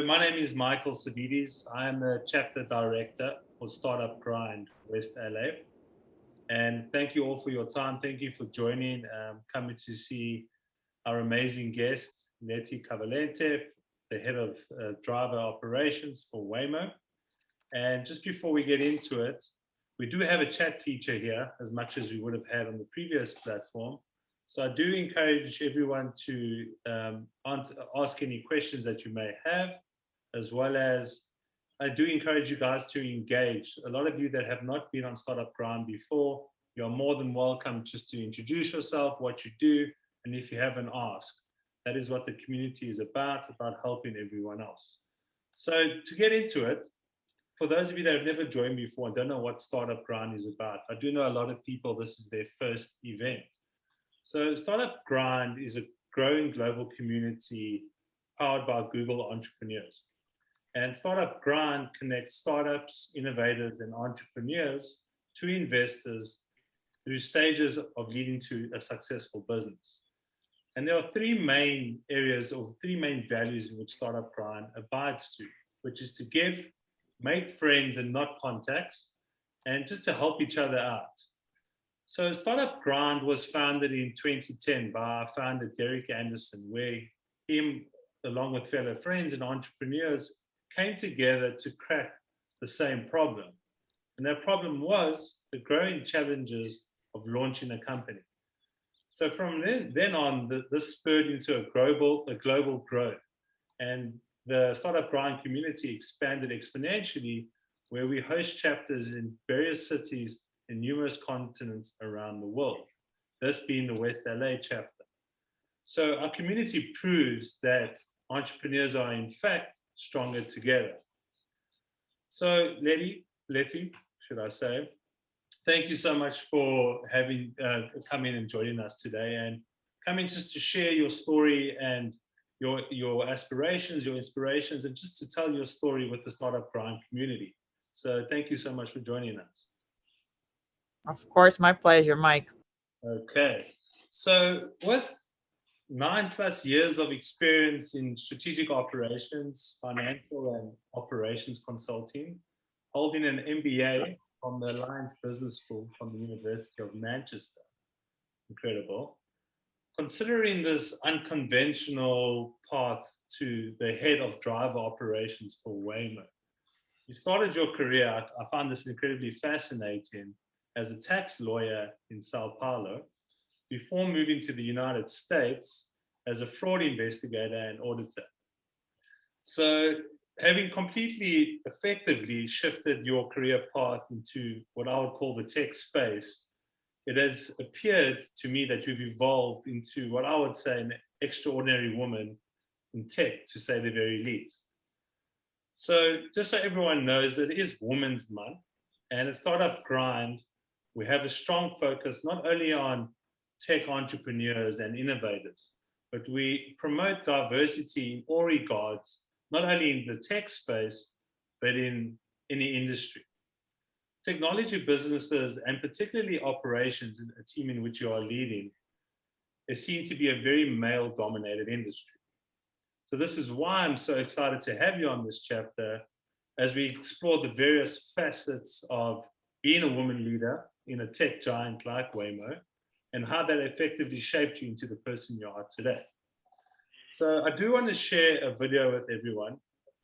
my name is Michael Savides. I am the chapter director for Startup Grind West LA. And thank you all for your time. Thank you for joining, coming to see our amazing guest, Leticia Cavalcante, the head of driver operations for Waymo. And just before we get into it, we do have a chat feature here, as much as we would have had on the previous platform. So I do encourage everyone to ask any questions that you may have, as well as I do encourage you guys to engage. A lot of you that have not been on Startup Grind before, you're more than welcome just to introduce yourself, what you do, and if you have an ask. That is what the community is about helping everyone else. So to get into it, for those of you that have never joined before and don't know what Startup Grind is about, I do know a lot of people, this is their first event. So Startup Grind is a growing global community powered by Google entrepreneurs. And Startup Grind connects startups, innovators, and entrepreneurs to investors through stages of leading to a successful business. And there are three main areas or three main values in which Startup Grind abides to, which is to give, make friends and not contacts, and just to help each other out. So Startup Grind was founded in 2010 by our founder, Derek Anderson, where him, along with fellow friends and entrepreneurs, came together to crack the same problem. And that problem was the growing challenges of launching a company. So from then on, this spurred into a global growth. And the Startup Grind community expanded exponentially, where we host chapters in various cities in numerous continents around the world, this being the West LA chapter. So our community proves that entrepreneurs are in fact stronger together. So Lety, should I say, thank you so much for having come in and joining us today, and coming just to share your story and your aspirations, your inspirations, and just to tell your story with the Startup Grind community. So thank you so much for joining us. Of course, my pleasure, Mike. Okay, so with 9+ years of experience in strategic operations, financial and operations consulting, holding an MBA from the Alliance Business School from the University of Manchester. Incredible. Considering this unconventional path to the head of driver operations for Waymo, you started your career, I found this incredibly fascinating, as a tax lawyer in São Paulo, before moving to the United States as a fraud investigator and auditor. So having completely effectively shifted your career path into what I would call the tech space, it has appeared to me that you've evolved into what I would say an extraordinary woman in tech, to say the very least. So just so everyone knows, it is Women's Month, and at Startup Grind, we have a strong focus not only on tech entrepreneurs and innovators, but we promote diversity in all regards, not only in the tech space, but in any industry. Technology businesses, and particularly operations, a team in which you are leading, is seen to be a very male-dominated industry. So this is why I'm so excited to have you on this chapter, as we explore the various facets of being a woman leader in a tech giant like Waymo, and how that effectively shaped you into the person you are today. So I do want to share a video with everyone.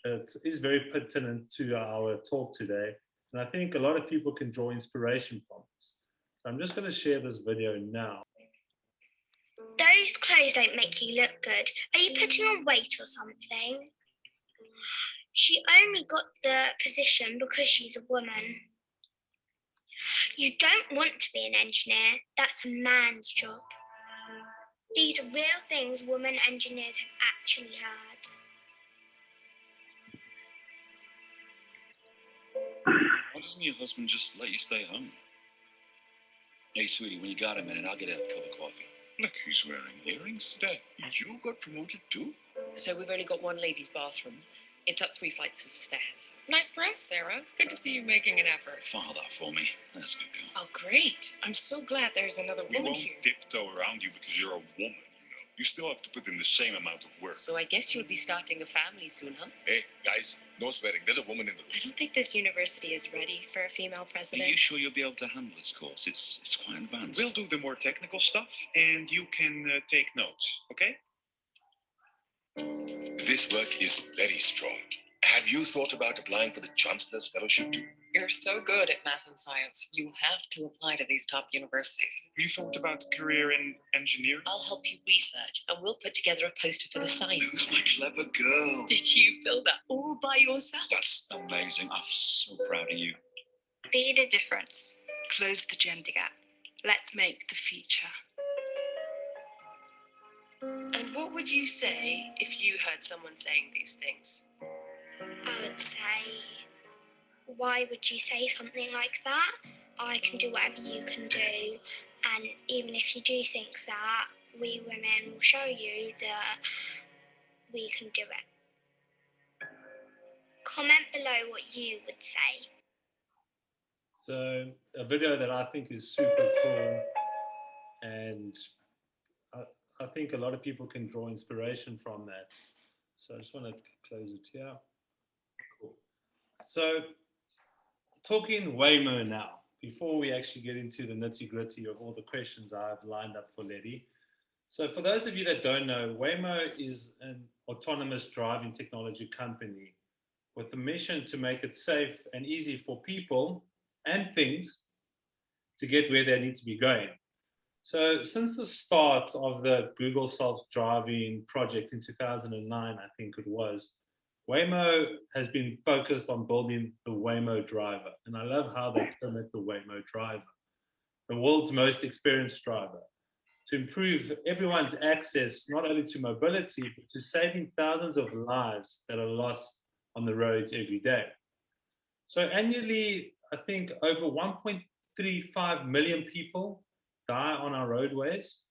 It is very pertinent to our talk today, and I think a lot of people can draw inspiration from this. So I'm just going to share this video now. Those clothes don't make you look good. Are you putting on weight or something? She only got the position because she's a woman. You don't want to be an engineer. That's a man's job. These are real things women engineers have actually heard. Why doesn't your husband just let you stay home? Hey, sweetie, when you got a minute, I'll get a cup of coffee. Look who's wearing earrings today. You got promoted too? So we've only got one ladies' bathroom. It's up 3 flights of stairs. Nice dress, Sarah. Good to see you making an effort. File that for me. That's good girl. Oh, great. I'm so glad there's another We woman won't here. tiptoe around you because you're a woman, you know. You still have to put in the same amount of work. So I guess you'll be starting a family soon, huh? Hey, guys, no swearing. There's a woman in the room. I don't think this university is ready for a female Are president. you sure you'll be able to handle this course? It's quite advanced. We'll do the more technical stuff, and you can take notes, okay? This work is very strong. Have you thought about applying for the Chancellor's Fellowship too? You're so good at math and science. You have to apply to these top universities. Have you thought about a career in engineering? I'll help you research, and we'll put together a poster for the science. Who's my clever girl? Did you build that all by yourself? That's amazing. I'm so proud of you. Be the difference. Close the gender gap. Let's make the future. And what would you say if you heard someone saying these things? I would say, why would you say something like that? I can do whatever you can do. And even if you do think that, we women will show you that we can do it. Comment below what you would say. So a video that I think is super cool, and I think a lot of people can draw inspiration from that. So I just want to close it here. Cool. So talking Waymo now, before we actually get into the nitty-gritty of all the questions I've lined up for Lety. So for those of you that don't know, Waymo is an autonomous driving technology company with a mission to make it safe and easy for people and things to get where they need to be going. So since the start of the Google self-driving project in 2009, I think it was, Waymo has been focused on building the Waymo driver. And I love how they term it the Waymo driver, the world's most experienced driver, to improve everyone's access, not only to mobility, but to saving thousands of lives that are lost on the roads every day. So annually, I think over 1.35 million people die on our roadways.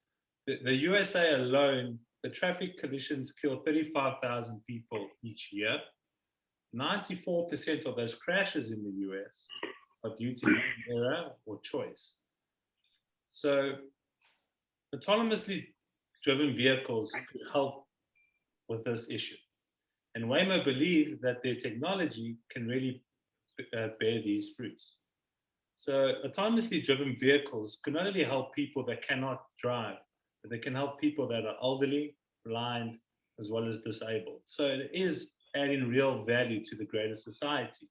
The USA alone, the traffic collisions kill 35,000 people each year. 94% of those crashes in the US are due to human error or choice. So autonomously driven vehicles could help with this issue. And Waymo believe that their technology can really bear these fruits. So autonomously driven vehicles can not only help people that cannot drive, but they can help people that are elderly, blind, as well as disabled. So it is adding real value to the greater society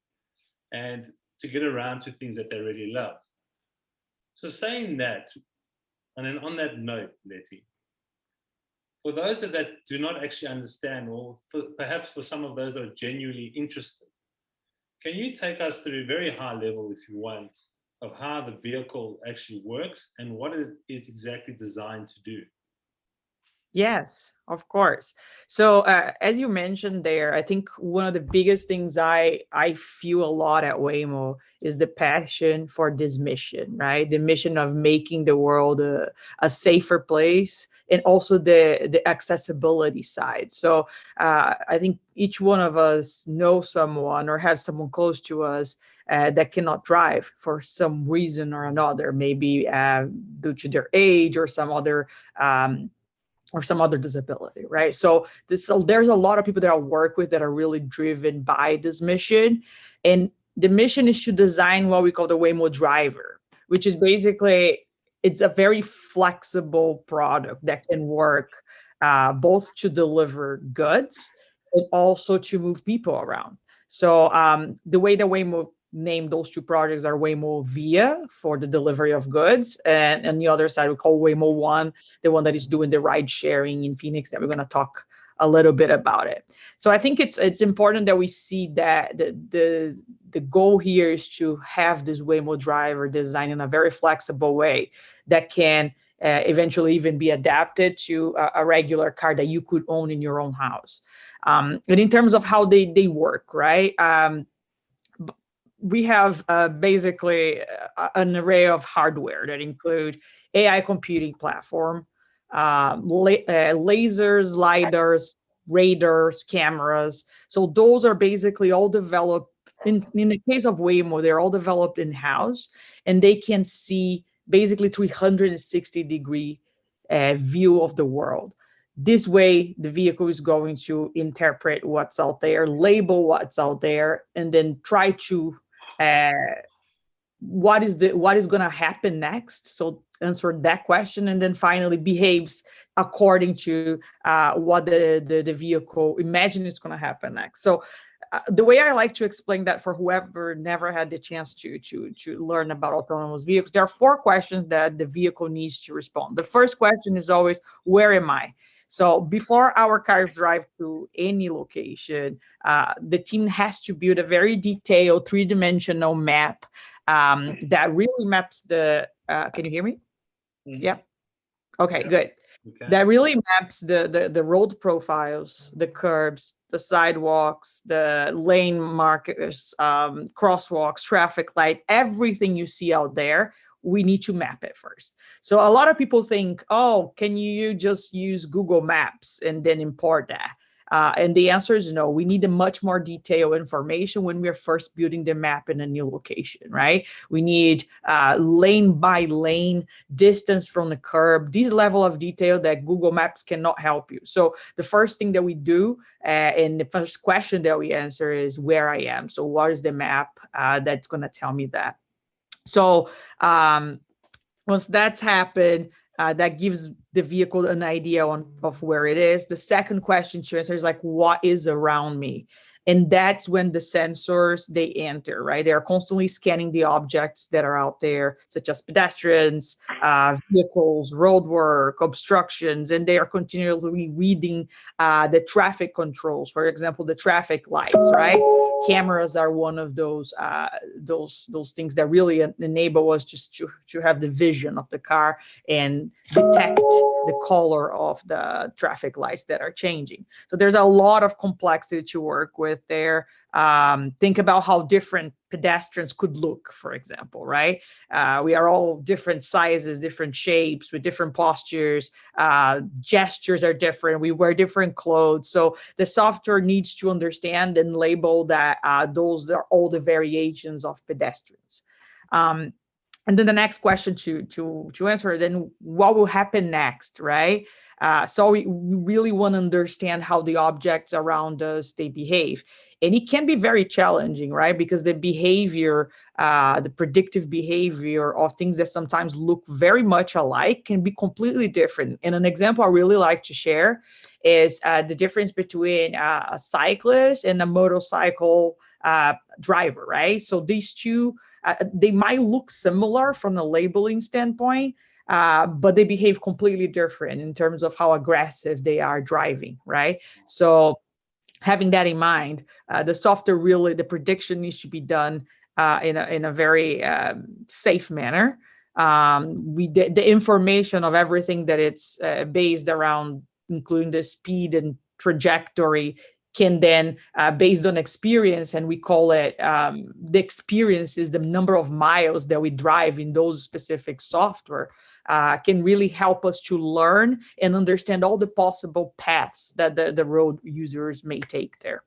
and to get around to things that they really love. So saying that, and then on that note, Lety, for those that do not actually understand, or perhaps for some of those that are genuinely interested, can you take us through a very high level, if you want, of how the vehicle actually works and what it is exactly designed to do? Yes, of course. So as you mentioned there, I think one of the biggest things I feel a lot at Waymo is the passion for this mission, right? The mission of making the world a safer place, and also the accessibility side. So I think each one of us knows someone or have someone close to us that cannot drive for some reason or another, maybe due to their age or some other disability, right? So there's a lot of people that I work with that are really driven by this mission. And the mission is to design what we call the Waymo driver, which is basically, it's a very flexible product that can work both to deliver goods and also to move people around. So the way that Waymo named those two projects are Waymo Via for the delivery of goods, and on the other side we call Waymo One, the one that is doing the ride sharing in Phoenix, that we're going to talk a little bit about it. So I think it's important that we see that the goal here is to have this Waymo driver designed in a very flexible way that can eventually even be adapted to a regular car that you could own in your own house. And in terms of how they work, right? We have basically an array of hardware that include AI computing platform, lasers, lidars, radars, cameras. So those are basically all developed, in the case of Waymo, they're all developed in-house, and they can see basically 360-degree view of the world. This way, the vehicle is going to interpret what's out there, label what's out there, and then try to what is going to happen next. So answer that question, and then finally behaves according to what the vehicle imagine is going to happen next. So the way I like to explain that for whoever never had the chance to learn about autonomous vehicles, there are 4 questions that the vehicle needs to respond. The first question is always, where am I? So before our cars drive to any location, the team has to build a very detailed 3-dimensional map that really maps the, can you hear me? Mhm. Yeah. Okay, Yeah. good. Okay. That really maps the road profiles, the curbs, the sidewalks, the lane markers, crosswalks, traffic light, everything you see out there, we need to map it first. So a lot of people think, oh, can you just use Google Maps and then import that? And the answer is no. We need a much more detailed information when we're first building the map in a new location, right? We need lane by lane, distance from the curb, this level of detail that Google Maps cannot help you. So the first thing that we do and the first question that we answer is where I am. So what is the map that's going to tell me that? So once that's happened, that gives the vehicle an idea of where it is. The second question to answer is like, what is around me? And that's when the sensors, they enter, right? They're constantly scanning the objects that are out there, such as pedestrians, vehicles, roadwork, obstructions, and they are continually reading the traffic controls. For example, the traffic lights, right? Cameras are one of those things that really enable us just to have the vision of the car and detect the color of the traffic lights that are changing. So there's a lot of complexity to work with there. Think about how different pedestrians could look, for example, right? We are all different sizes, different shapes, with different postures. Gestures are different. We wear different clothes. So the software needs to understand and label that those are all the variations of pedestrians. And then the next question to answer, then what will happen next, right? So we really want to understand how the objects around us, they behave. And it can be very challenging, right? Because the behavior, the predictive behavior of things that sometimes look very much alike can be completely different. And an example I really like to share is the difference between a cyclist and a motorcycle driver, right? So these two, they might look similar from the labeling standpoint, but they behave completely different in terms of how aggressive they are driving, right? So having that in mind, the software really, the prediction needs to be done in a very safe manner. The information of everything that it's based around, including the speed and trajectory, can then, based on experience, and we call it the experience is the number of miles that we drive in those specific software, can really help us to learn and understand all the possible paths that the road users may take there.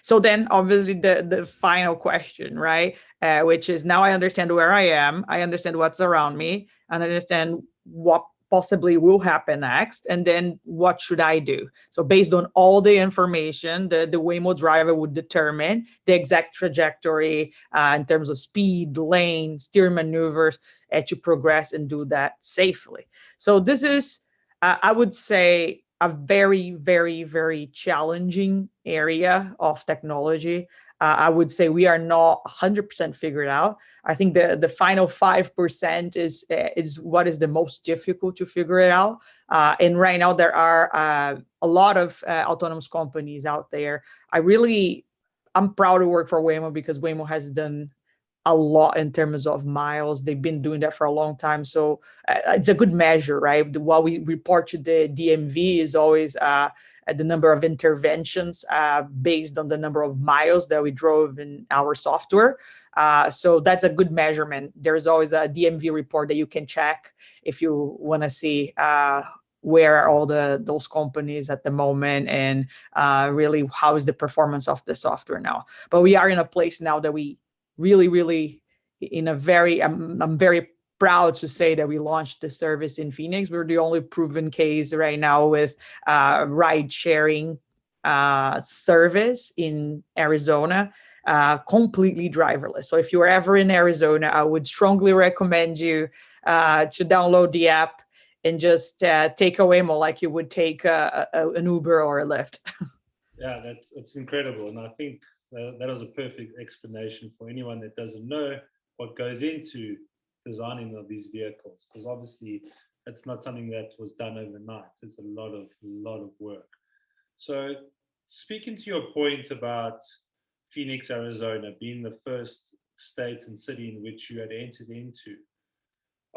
So then obviously the final question, right? Which is, now I understand where I am, I understand what's around me, and I understand what possibly will happen next, and then what should I do? So based on all the information, the Waymo driver would determine the exact trajectory in terms of speed, lane, steering maneuvers to progress and do that safely. So this is, I would say, a very, very, very challenging area of technology. I would say we are not 100% figured out. I think the final 5% is what is the most difficult to figure it out. And right now there are a lot of autonomous companies out there. I'm proud to work for Waymo because Waymo has done a lot in terms of miles. They've been doing that for a long time. So it's a good measure, right? What we report to the DMV is always the number of interventions based on the number of miles that we drove in our software. So that's a good measurement. There's always a DMV report that you can check if you want to see where are all those companies at the moment, and really how is the performance of the software now. But we are in a place now that we really in a very, I'm very proud to say that we launched the service in Phoenix. We're the only proven case right now with ride sharing service in Arizona, completely driverless. So if you're ever in Arizona, I would strongly recommend you to download the app and just take a Waymo like you would take an Uber or a Lyft. Yeah, that's incredible. And I think that was a perfect explanation for anyone that doesn't know what goes into designing of these vehicles, because obviously it's not something that was done overnight. It's a lot of work. So speaking to your point about Phoenix, Arizona being the first state and city in which you had entered into,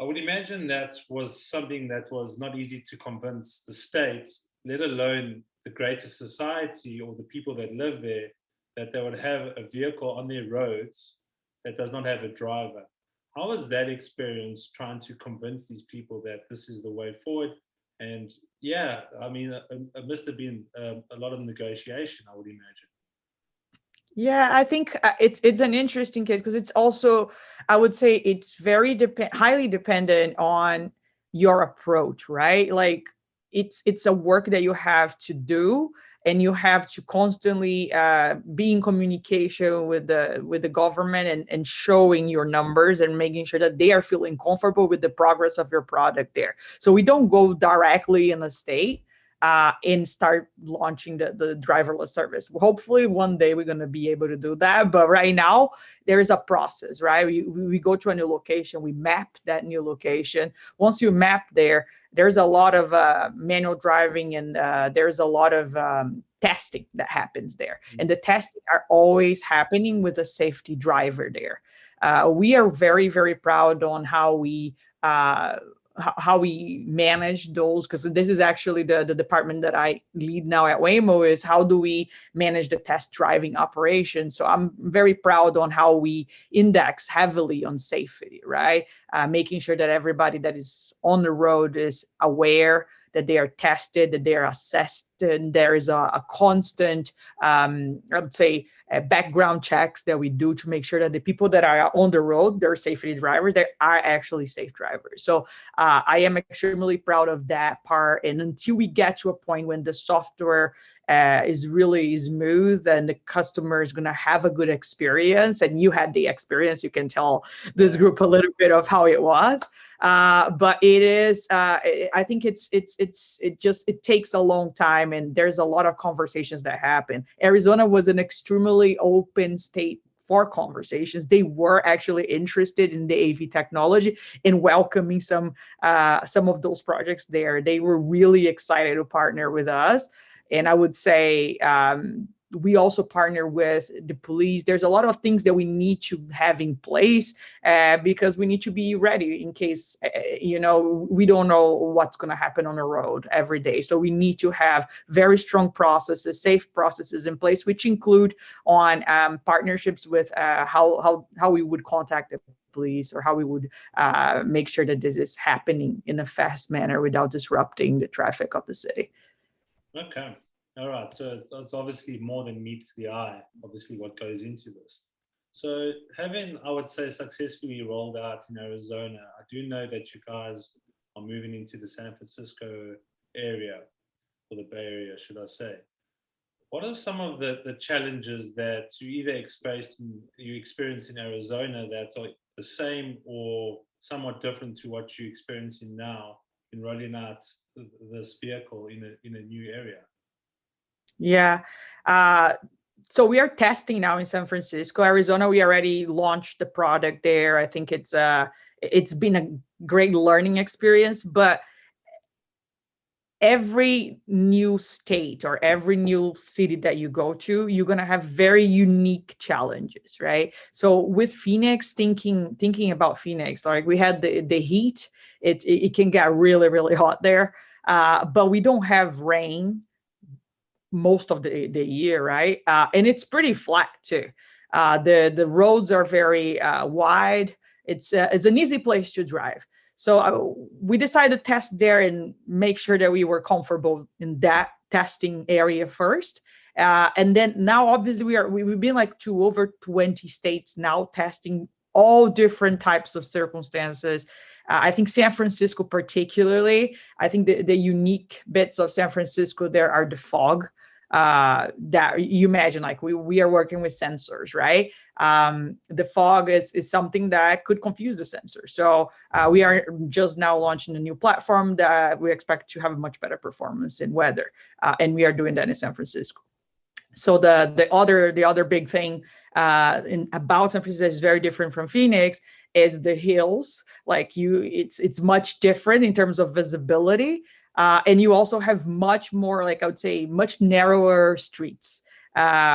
I would imagine that was something that was not easy to convince the state, let alone the greater society or the people that live there, that they would have a vehicle on their roads that does not have a driver. How was that experience trying to convince these people that this is the way forward? And yeah, I mean, it must have been a lot of negotiation, I would imagine. Yeah, I think it's an interesting case because it's also, I would say, it's very highly dependent on your approach, right? Like it's a work that you have to do, and you have to constantly be in communication with the government and showing your numbers and making sure that they are feeling comfortable with the progress of your product there. So we don't go directly in a state and start launching the driverless service. Hopefully one day we're going to be able to do that. But right now there is a process, right? We go to a new location, we map that new location. Once you map there's a lot of manual driving, and there's a lot of testing that happens there. And the testing are always happening with a safety driver there. We are very, very proud on how we manage those, because this is actually the department that I lead now at Waymo, is how do we manage the test driving operation. So I'm very proud on how we index heavily on safety, right? Making sure that everybody that is on the road is aware that they are tested, that they are assessed, and there is a constant, I would say, background checks that we do to make sure that the people that are on the road, they're safety drivers, they are actually safe drivers. So I am extremely proud of that part. And until we get to a point when the software is really smooth and the customer is going to have a good experience, and you had the experience, you can tell this group a little bit of how it was. But it is, I think it takes a long time, and there's a lot of conversations that happen. Arizona was an extremely open state for conversations. They were actually interested in the AV technology and welcoming some of those projects there. They were really excited to partner with us. And I would say we also partner with the police. There's a lot of things that we need to have in place because we need to be ready in case, we don't know what's going to happen on the road every day. So we need to have very strong processes, safe processes in place, which include on partnerships with how we would contact the police, or how we would make sure that this is happening in a fast manner without disrupting the traffic of the city. Okay. All right. So it's obviously more than meets the eye, obviously, what goes into this. So having, I would say, successfully rolled out in Arizona, I do know that you guys are moving into the San Francisco area, or the Bay Area, should I say. What are some of the challenges that you either experience in Arizona that are the same or somewhat different to what you're experiencing now in rolling out this vehicle in a new area? Yeah. So we are testing now in San Francisco. Arizona, we already launched the product there. I think it's been a great learning experience, but every new state or every new city that you go to, you're going to have very unique challenges, right? So with Phoenix, thinking about Phoenix, like we had the heat, it can get really, really hot there, but we don't have rain most of the year, right? And it's pretty flat too. The roads are very wide. It's an easy place to drive. So we decided to test there and make sure that we were comfortable in that testing area first. And then now, obviously, we've been like to over 20 states now, testing all different types of circumstances. I think San Francisco particularly, I think the unique bits of San Francisco there are the fog. That you imagine, like we are working with sensors, right? The fog is something that could confuse the sensor. So we are just now launching a new platform that we expect to have a much better performance in weather, and we are doing that in San Francisco. So the other big thing about San Francisco is very different from Phoenix is the hills. Like it's much different in terms of visibility. And you also have much more, like I would say, much narrower streets,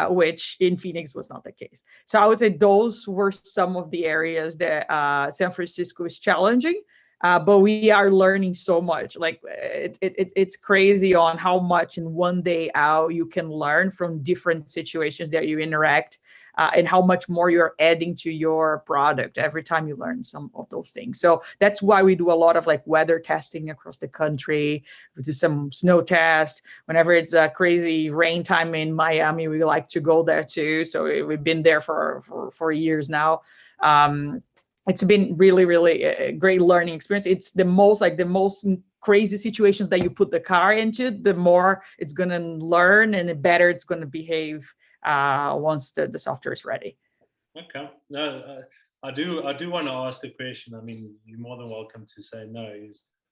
which in Phoenix was not the case. So I would say those were some of the areas that San Francisco is challenging. But we are learning so much. Like it's crazy on how much in one day out you can learn from different situations that you interact, and how much more you're adding to your product every time you learn some of those things. So that's why we do a lot of like weather testing across the country. We do some snow tests. Whenever it's a crazy rain time in Miami, we like to go there too. So we've been there for years now. It's been really a great learning experience. It's the most crazy situations that you put the car into, the more it's going to learn and the better it's going to behave once the software is ready. Okay. No, I do want to ask a question. I mean, you're more than welcome to say no.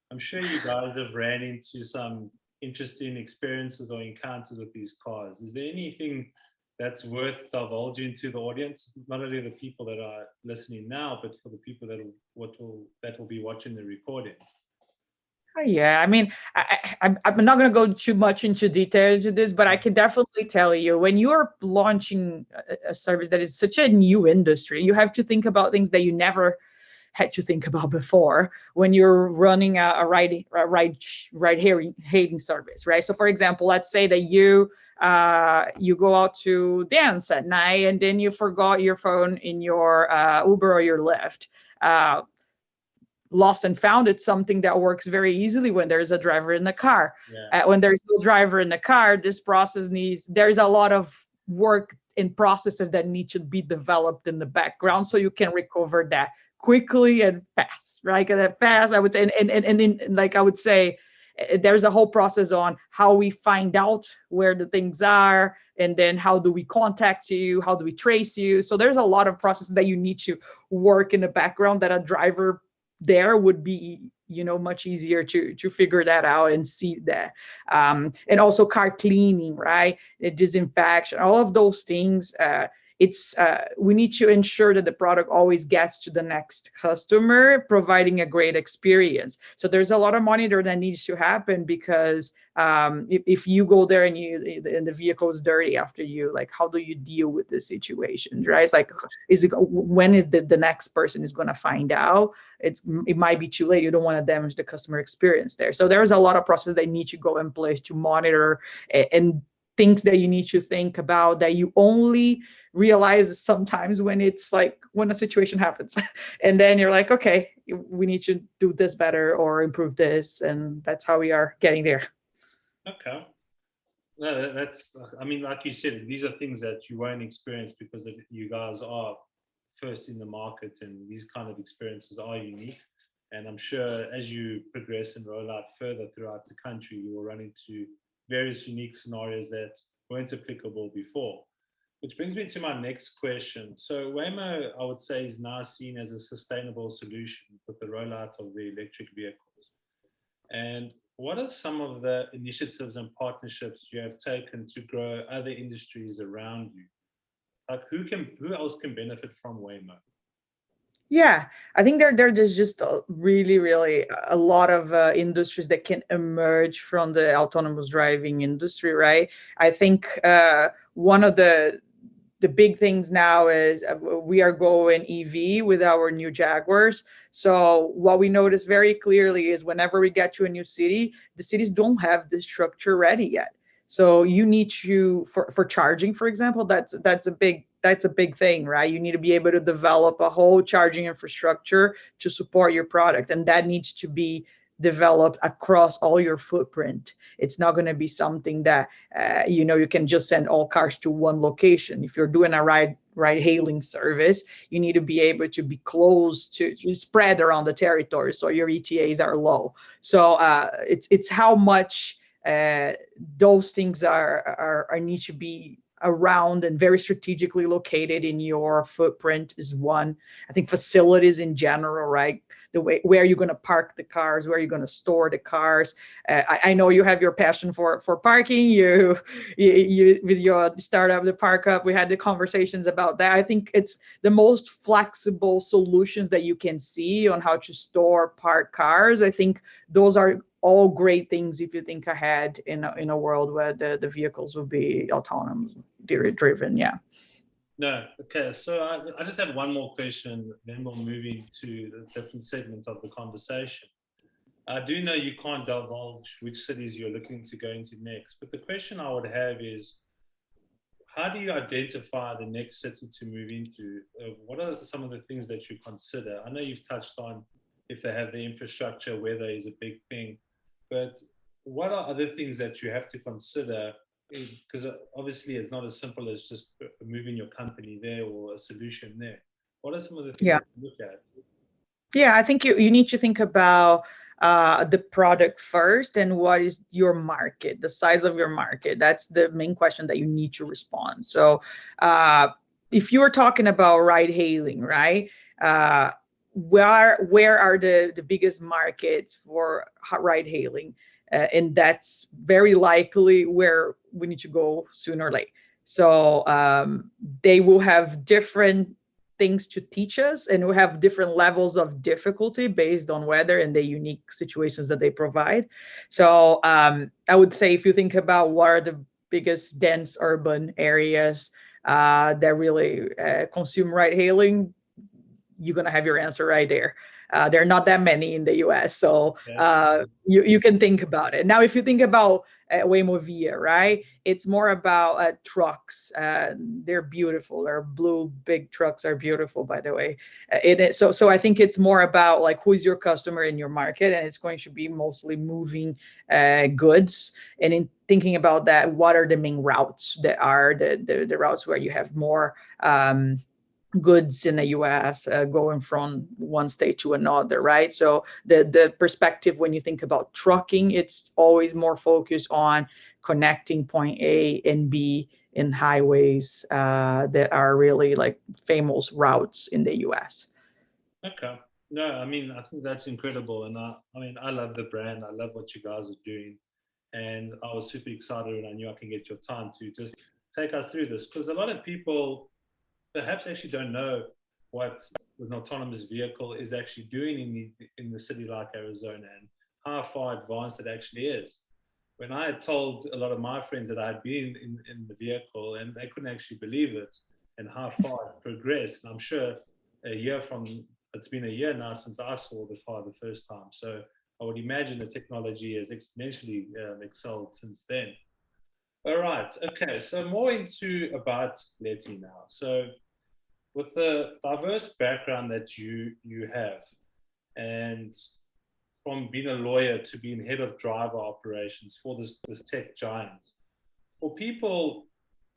I'm sure you guys have ran into some interesting experiences or encounters with these cars. Is there anything that's worth divulging to the audience, not only the people that are listening now, but for the people that will be watching the recording? Yeah, I mean, I'm not going to go too much into details of this, but I can definitely tell you, when you're launching a service that is such a new industry, you have to think about things that you never had to think about before when you're running a ride-hailing service, right? So, for example, let's say that you go out to dance at night and then you forgot your phone in your Uber or your Lyft. Lost and found, it's something that works very easily when there's a driver in the car. Yeah. When there's no driver in the car, this process there's a lot of work and processes that need to be developed in the background so you can recover that quickly and fast, right? And fast, I would say, and then, like I would say, there's a whole process on how we find out where the things are, and then how do we contact you, how do we trace you. So there's a lot of processes that you need to work in the background that a driver there would be, much easier to figure that out and see that. And also car cleaning, right? Disinfection, all of those things. We need to ensure that the product always gets to the next customer, providing a great experience. So there's a lot of monitor that needs to happen, because if you go there and the vehicle is dirty after you, like, how do you deal with this situation, right? It's like, when is the next person is going to find out? It might be too late. You don't want to damage the customer experience there. So there's a lot of processes that need to go in place to monitor, and things that you need to think about that you only realize sometimes when a situation happens and then you're like, okay, we need to do this better or improve this, and that's how we are getting there. Okay. No, I mean, like you said, these are things that you won't experience because you guys are first in the market, and these kind of experiences are unique. And I'm sure as you progress and roll out further throughout the country, you will run into various unique scenarios that weren't applicable before. Which brings me to my next question. So Waymo, I would say, is now seen as a sustainable solution with the rollout of the electric vehicles. And what are some of the initiatives and partnerships you have taken to grow other industries around you? Like who else can benefit from Waymo? Yeah, I think there's just really a lot of industries that can emerge from the autonomous driving industry, right? I think one of the big things now is we are going EV with our new Jaguars. So what we notice very clearly is whenever we get to a new city, the cities don't have this structure ready yet. So you need to, for charging, for example, that's a big thing, right? You need to be able to develop a whole charging infrastructure to support your product, and that needs to be developed across all your footprint. It's not going to be something that you can just send all cars to one location. If you're doing a ride hailing service, you need to be able to be close to spread around the territory so your ETAs are low. So it's how much those things are need to be around and very strategically located in your footprint is one. I think facilities in general, right? The way where you're going to park the cars, where you're going to store the cars. I know you have your passion for parking. You with your startup, the Park Up, we had the conversations about that. I think it's the most flexible solutions that you can see on how to store park cars. I think those are all great things if you think ahead in a world where the vehicles will be autonomous driven. Yeah. No, okay. So I just have one more question, then we'll move into the different segment of the conversation. I do know you can't divulge which cities you're looking to go into next, but the question I would have is, how do you identify the next city to move into? What are some of the things that you consider? I know you've touched on if they have the infrastructure, weather is a big thing, but what are other things that you have to consider? Because obviously it's not as simple as just moving your company there or a solution there. What are some of the things that you look at? Yeah, I think you need to think about the product first and what is your market, the size of your market. That's the main question that you need to respond. So if you're talking about ride hailing, right? Where are the biggest markets for ride hailing? And that's very likely where we need to go sooner or later. So they will have different things to teach us, and we have different levels of difficulty based on weather and the unique situations that they provide. So I would say if you think about what are the biggest dense urban areas that really consume ride hailing, you're going to have your answer right there. There are not that many in the US, so you can think about it. Now, if you think about Waymo Via, right? It's more about trucks. They're beautiful. Their blue big trucks are beautiful, by the way. So I think it's more about like who's your customer in your market, and it's going to be mostly moving goods. And in thinking about that, what are the main routes that are the routes where you have more goods in the US going from one state to another, right? So the perspective when you think about trucking, it's always more focused on connecting point A and B in highways that are really like famous routes in the US. Okay. No, I mean, I think that's incredible. And I love the brand. I love what you guys are doing. And I was super excited when I knew I can get your time to just take us through this, because a lot of people perhaps actually don't know what an autonomous vehicle is actually doing in the city like Arizona and how far advanced it actually is. When I had told a lot of my friends that I had been in the vehicle, and they couldn't actually believe it and how far it's progressed. And I'm sure it's been a year now since I saw the car the first time. So I would imagine the technology has exponentially excelled since then. All right. Okay. So more about Lety now. So with the diverse background that you have, and from being a lawyer to being head of driver operations for this tech giant, for people,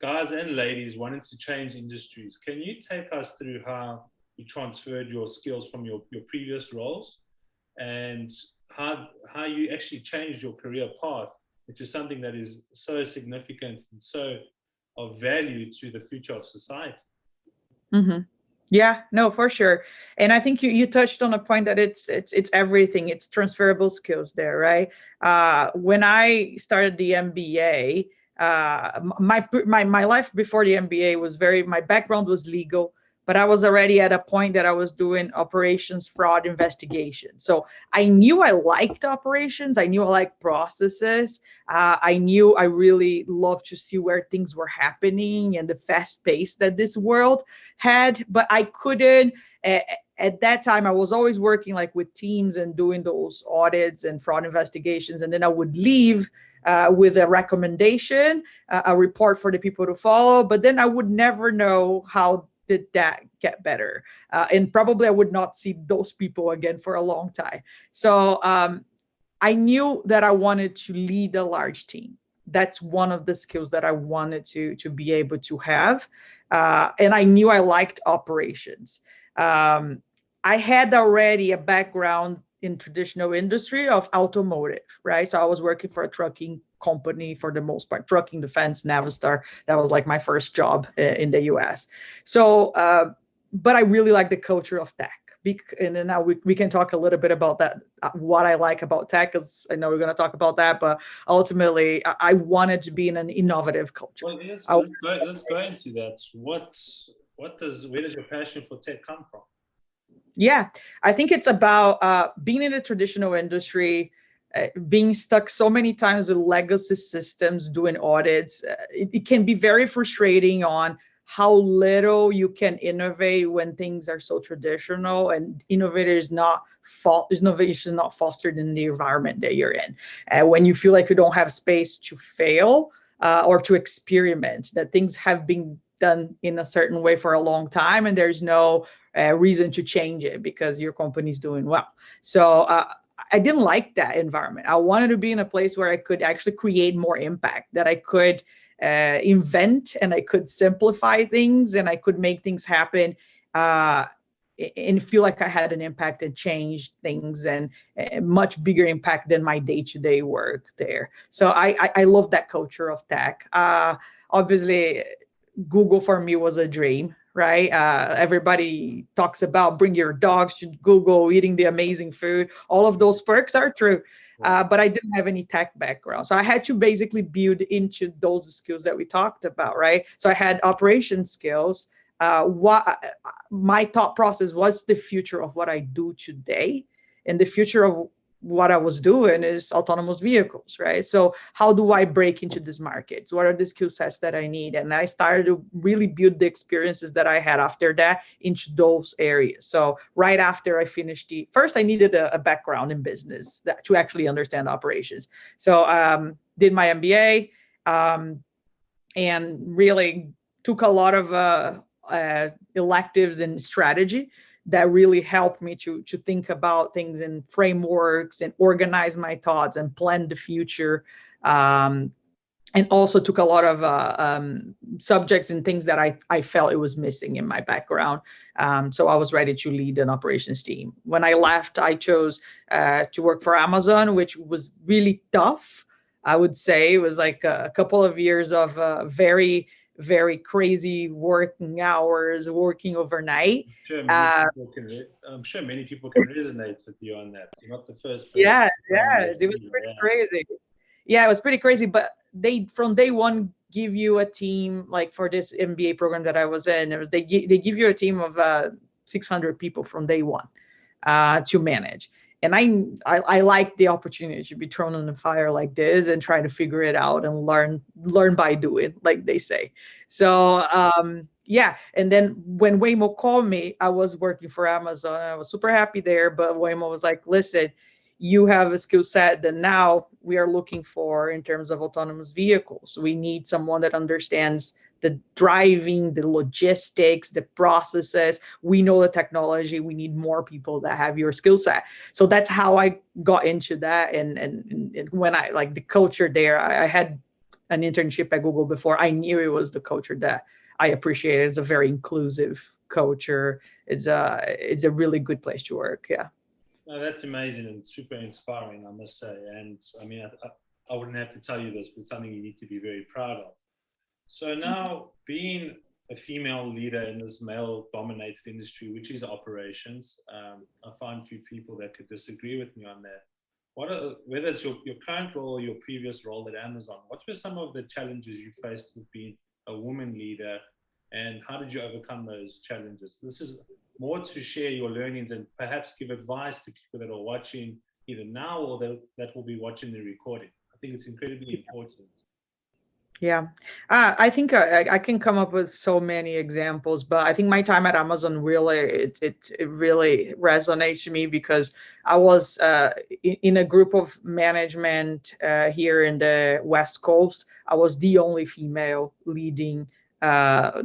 guys and ladies wanting to change industries, can you take us through how you transferred your skills from your previous roles and how you actually changed your career path into something that is so significant and so of value to the future of society? Mm-hmm. Yeah, no, for sure. And I think you touched on a point that it's everything. It's transferable skills there, right? When I started the MBA, my life before the MBA was my background was legal, but I was already at a point that I was doing operations fraud investigation. So I knew I liked operations. I knew I liked processes. I knew I really loved to see where things were happening and the fast pace that this world had, but I couldn't. At that time, I was always working like with teams and doing those audits and fraud investigations. And then I would leave with a recommendation, a report for the people to follow, but then I would never know how did that get better. And probably I would not see those people again for a long time. So I knew that I wanted to lead a large team. That's one of the skills that I wanted to be able to have. And I knew I liked operations. I had already a background in traditional industry of automotive, right? So I was working for a trucking company for the most part, trucking defense, Navistar. That was like my first job in the US. So, but I really like the culture of tech. And then now we can talk a little bit about that, what I like about tech, because I know we're going to talk about that, but ultimately I wanted to be in an innovative culture. Well, yes, let's go into that. Where does your passion for tech come from? Yeah, I think it's about being in the traditional industry, being stuck so many times with legacy systems, doing audits. It can be very frustrating on how little you can innovate when things are so traditional, and innovation is not fostered in the environment that you're in. When you feel like you don't have space to fail or to experiment, that things have been done in a certain way for a long time, and there's no reason to change it because your company's doing well. So I didn't like that environment. I wanted to be in a place where I could actually create more impact, that I could invent and I could simplify things and I could make things happen and feel like I had an impact and changed things, and a much bigger impact than my day-to-day work there. So I love that culture of tech. Obviously, Google for me was a dream, right? Everybody talks about bring your dogs to Google, eating the amazing food. All of those perks are true. But I didn't have any tech background. So I had to basically build into those skills that we talked about, right? So I had operation skills. What my thought process was the future of what I do today, and the future of what I was doing is autonomous vehicles, right? So how do I break into this market? What are the skill sets that I need? And I started to really build the experiences that I had after that into those areas. So right after I finished first I needed a background in business to actually understand operations. So did my MBA and really took a lot of electives in strategy that really helped me to think about things in frameworks and organize my thoughts and plan the future. And also took a lot of subjects and things that I felt it was missing in my background. So I was ready to lead an operations team. When I left, I chose to work for Amazon, which was really tough. I would say it was like a couple of years of very crazy working hours, working overnight. I'm sure many people can resonate with you on that. You're not the first person. Yeah, it was pretty crazy. Yeah, it was pretty crazy. But they, from day one, give you a team, like for this MBA program that I was in, they give you a team of 600 people from day one to manage. And I like the opportunity to be thrown on the fire like this and try to figure it out and learn by doing, like they say. So yeah. And then when Waymo called me, I was working for Amazon. I was super happy there, but Waymo was like, listen, you have a skill set that now we are looking for in terms of autonomous vehicles. We need someone that understands the driving, the logistics, the processes. We know the technology. We need more people that have your skill set. So that's how I got into that. And when I like the culture there, I had an internship at Google before. I knew it was the culture that I appreciated. It's a very inclusive culture. It's a really good place to work. Yeah. No, that's amazing and super inspiring, I must say. And I mean, I wouldn't have to tell you this, but it's something you need to be very proud of. So now, being a female leader in this male-dominated industry, which is operations, I find few people that could disagree with me on that. Whether it's your current role or your previous role at Amazon, what were some of the challenges you faced with being a woman leader, and how did you overcome those challenges? This is more to share your learnings and perhaps give advice to people that are watching either now or that will be watching the recording. I think it's incredibly important. Yeah, I think I can come up with so many examples, but I think my time at Amazon really it really resonates to me because I was in a group of management here in the West Coast. I was the only female leading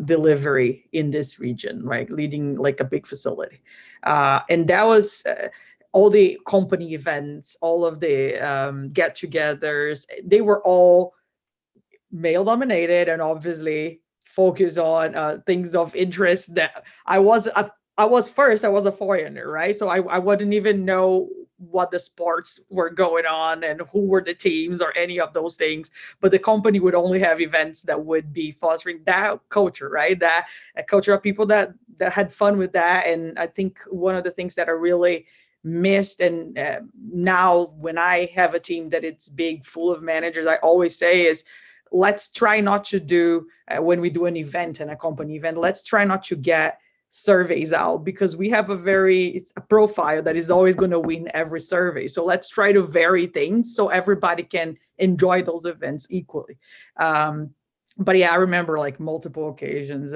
delivery in this region, right? Leading like a big facility, and that was all the company events, all of the get-togethers, they were all male dominated and obviously focus on things of interest that I was a foreigner, right? So I wouldn't even know what the sports were going on and who were the teams or any of those things. But the company would only have events that would be fostering that culture, right? That a culture of people that had fun with that. And I think one of the things that I really missed, and now when I have a team that it's big, full of managers, I always say is, let's try not to do when we do an event and a company event, let's try not to get surveys out, because we have it's a profile that is always going to win every survey. So let's try to vary things so everybody can enjoy those events equally. But yeah, I remember like multiple occasions,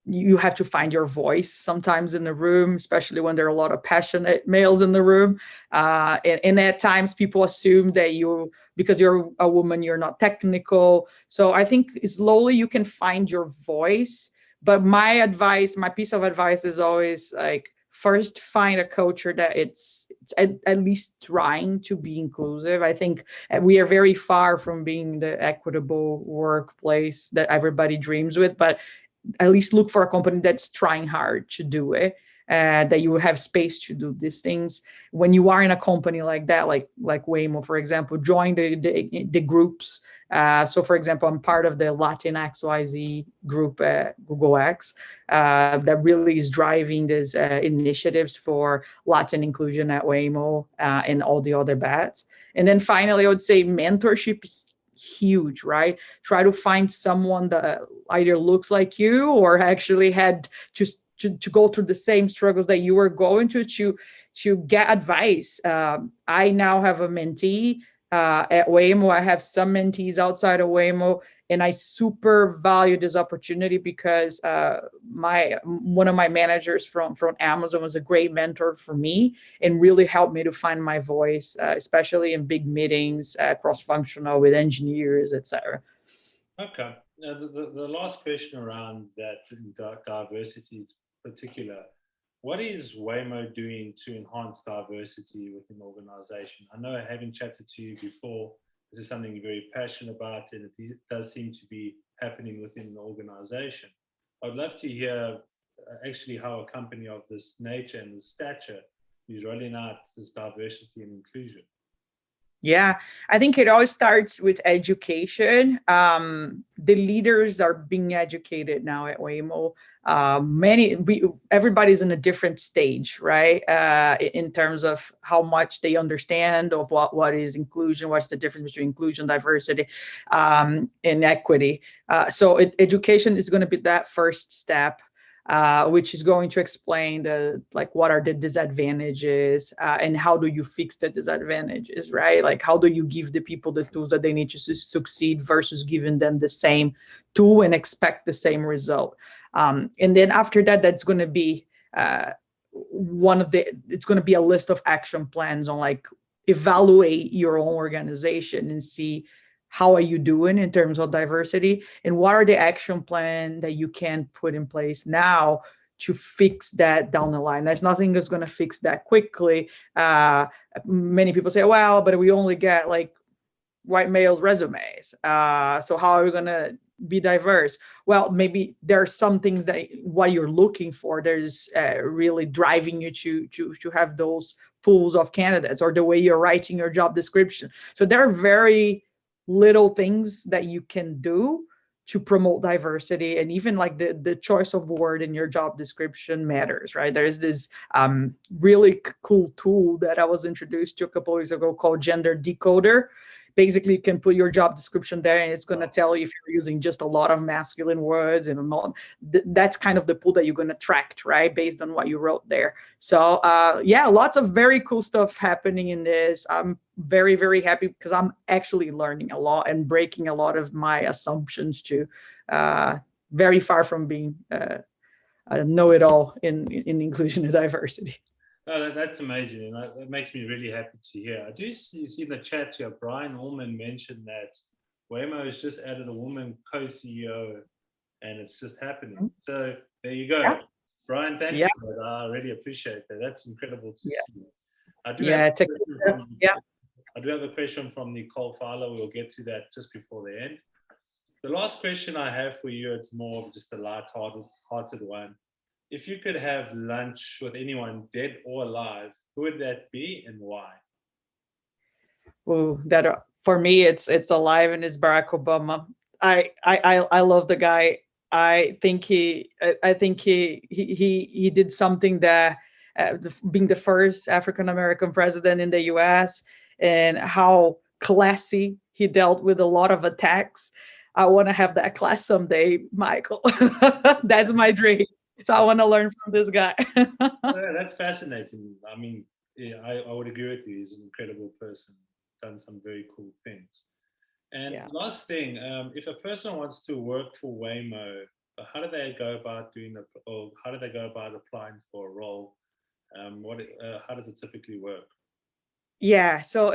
you have to find your voice sometimes in the room, especially when there are a lot of passionate males in the room. And at times people assume that because you're a woman, you're not technical. So I think slowly you can find your voice. But my piece of advice is always like, first find a culture that it's at least trying to be inclusive. I think we are very far from being the equitable workplace that everybody dreams with, but at least look for a company that's trying hard to do it, that you have space to do these things. When you are in a company like that, like Waymo, for example, join the groups. So for example, I'm part of the Latin XYZ group at Google X that really is driving these initiatives for Latin inclusion at Waymo and all the other bets. And then finally, I would say mentorship is huge, right? Try to find someone that either looks like you or actually had to go through the same struggles that you were going to get advice. I now have a mentee at Waymo. I have some mentees outside of Waymo, and I super value this opportunity because one of my managers from Amazon was a great mentor for me and really helped me to find my voice, especially in big meetings, cross-functional with engineers, etc. Okay. Now, the last question around that diversity in particular, what is Waymo doing to enhance diversity within the organization? I know, having chatted to you before, this is something you're very passionate about, and it does seem to be happening within the organization. I'd love to hear actually how a company of this nature and this stature is rolling out this diversity and inclusion. Yeah, I think it always starts with education. The leaders are being educated now at Waymo. Everybody's in a different stage, right? In terms of how much they understand of what is inclusion, what's the difference between inclusion, diversity, and equity. So education is going to be that first step. Which is going to explain what are the disadvantages and how do you fix the disadvantages, right? Like, how do you give the people the tools that they need to succeed versus giving them the same tool and expect the same result. And then after that, that's going to be it's going to be a list of action plans on like evaluate your own organization and see how are you doing in terms of diversity, and what are the action plan that you can put in place now to fix that down the line. There's nothing that's going to fix that quickly. Many people say, well, but we only get like white males resumes. So how are we going to be diverse? Well, maybe there are some things that what you're looking for, there's really driving you to have those pools of candidates, or the way you're writing your job description. So there are very little things that you can do to promote diversity, and even like the choice of word in your job description matters, right? There's this really cool tool that I was introduced to a couple of weeks ago called Gender Decoder. Basically, you can put your job description there, and it's going to tell you if you're using just a lot of masculine words, and that's kind of the pool that you're going to track, right, based on what you wrote there. So yeah, lots of very cool stuff happening in this. I'm very, very happy because I'm actually learning a lot and breaking a lot of my assumptions too. Very far from being a know-it-all in inclusion and diversity. Oh, that's amazing, and that makes me really happy to hear. I do see in the chat here, Brian Allman mentioned that Waymo has just added a woman co-CEO, and it's just happening. So there you go. Brian, thanks Yeah. for that. I really appreciate that. That's incredible to Yeah. see. I do Yeah, have a question from, yeah. I do have a question from Nicole Fowler. We'll get to that just before the end. The last question I have for you, it's more of just a light-hearted one. If you could have lunch with anyone, dead or alive, who would that be and why? Ooh, that for me, it's alive and it's Barack Obama. I love the guy. I think he did something that being the first African American president in the U.S. and how classy he dealt with a lot of attacks. I want to have that class someday, Michael. That's my dream. So I want to learn from this guy. Yeah, that's fascinating. I mean, yeah, I would agree with you. He's an incredible person, done some very cool things. And Yeah. last thing, if a person wants to work for Waymo, how do they go about or how do they go about applying for a role? How does it typically work? Yeah, so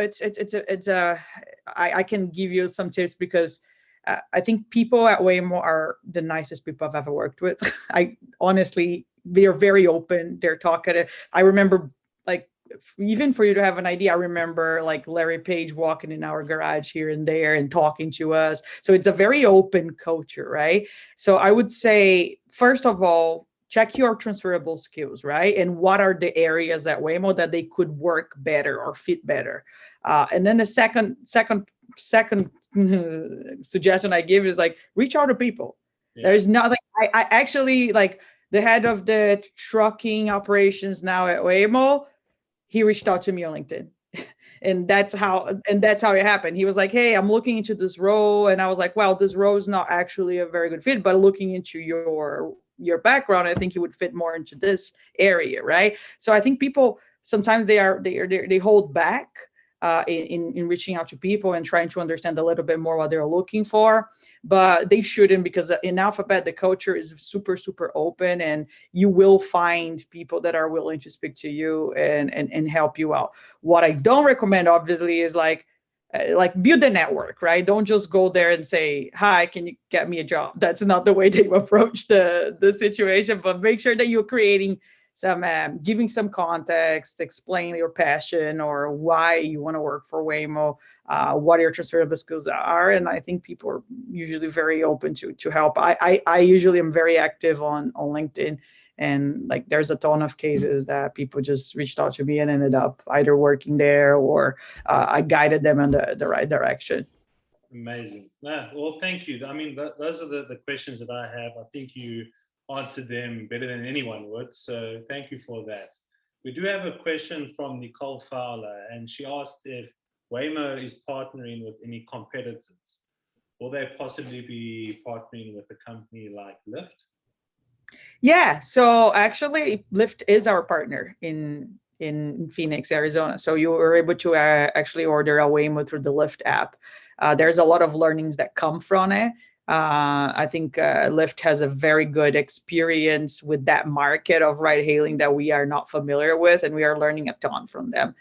I can give you some tips because I think people at Waymo are the nicest people I've ever worked with. I honestly, they're very open. They're talkative. I remember, like, even for you to have an idea, I remember like Larry Page walking in our garage here and there and talking to us. So it's a very open culture, right? So I would say, first of all, check your transferable skills, right? And what are the areas at Waymo that they could work better or fit better? And then the second suggestion I give is like reach out to people. Yeah. There's nothing. I actually like the head of the trucking operations now at Waymo. He reached out to me on LinkedIn. And that's how it happened. He was like, hey, I'm looking into this role. And I was like, well, this role is not actually a very good fit, but looking into your background, I think you would fit more into this area, right? So I think people sometimes they hold back in reaching out to people and trying to understand a little bit more what they're looking for, but they shouldn't, because in Alphabet the culture is super super open, and you will find people that are willing to speak to you and help you out. What I don't recommend, obviously, is like build a network, right? Don't just go there and say, hi, can you get me a job? That's not the way they approach the situation. But make sure that you're creating some giving some context, explain your passion or why you want to work for Waymo, what your transferable skills are. And I think people are usually very open to help. I usually am very active on LinkedIn, and like there's a ton of cases that people just reached out to me and ended up either working there or I guided them in the right direction. Amazing. No, well, thank you. I mean, those are the questions that I have. I think you answered them better than anyone would. So thank you for that. We do have a question from Nicole Fowler, and she asked if Waymo is partnering with any competitors. Will they possibly be partnering with a company like Lyft? Yeah, so actually Lyft is our partner in Phoenix, Arizona. So you were able to actually order a Waymo through the Lyft app. There's a lot of learnings that come from it. I think Lyft has a very good experience with that market of ride hailing that we are not familiar with, and we are learning a ton from them.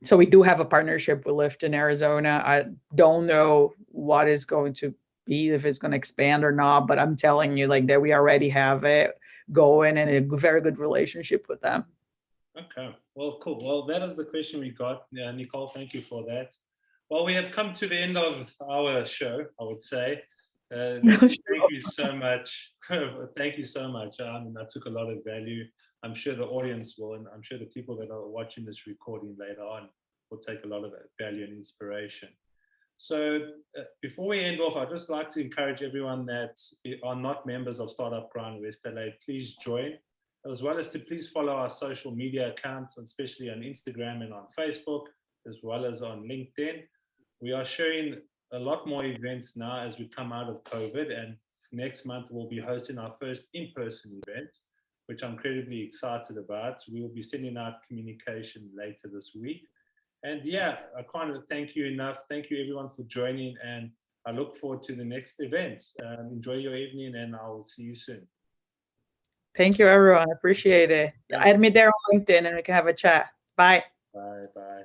So we do have a partnership with Lyft in Arizona. I don't know what is going to be, if it's going to expand or not, but I'm telling you like that we already have it going and a very good relationship with them. Okay, well, cool. Well, that is the question we got. Nicole, thank you for that. Well, we have come to the end of our show, I would say. Thank you so much. Thank you so much. I took a lot of value. I'm sure the audience will, and I'm sure the people that are watching this recording later on will take a lot of value and inspiration. So before we end off, I'd just like to encourage everyone that are not members of Startup Grind West LA, please join, as well as to please follow our social media accounts, especially on Instagram and on Facebook, as well as on LinkedIn. We are sharing a lot more events now as we come out of COVID, and next month we'll be hosting our first in-person event, which I'm incredibly excited about. We will be sending out communication later this week. And yeah, I can't thank you enough. Thank you everyone for joining, and I look forward to the next event. Enjoy your evening, and I will see you soon. Thank you, everyone. I appreciate it. Add me there on LinkedIn and we can have a chat. Bye. Bye. Bye.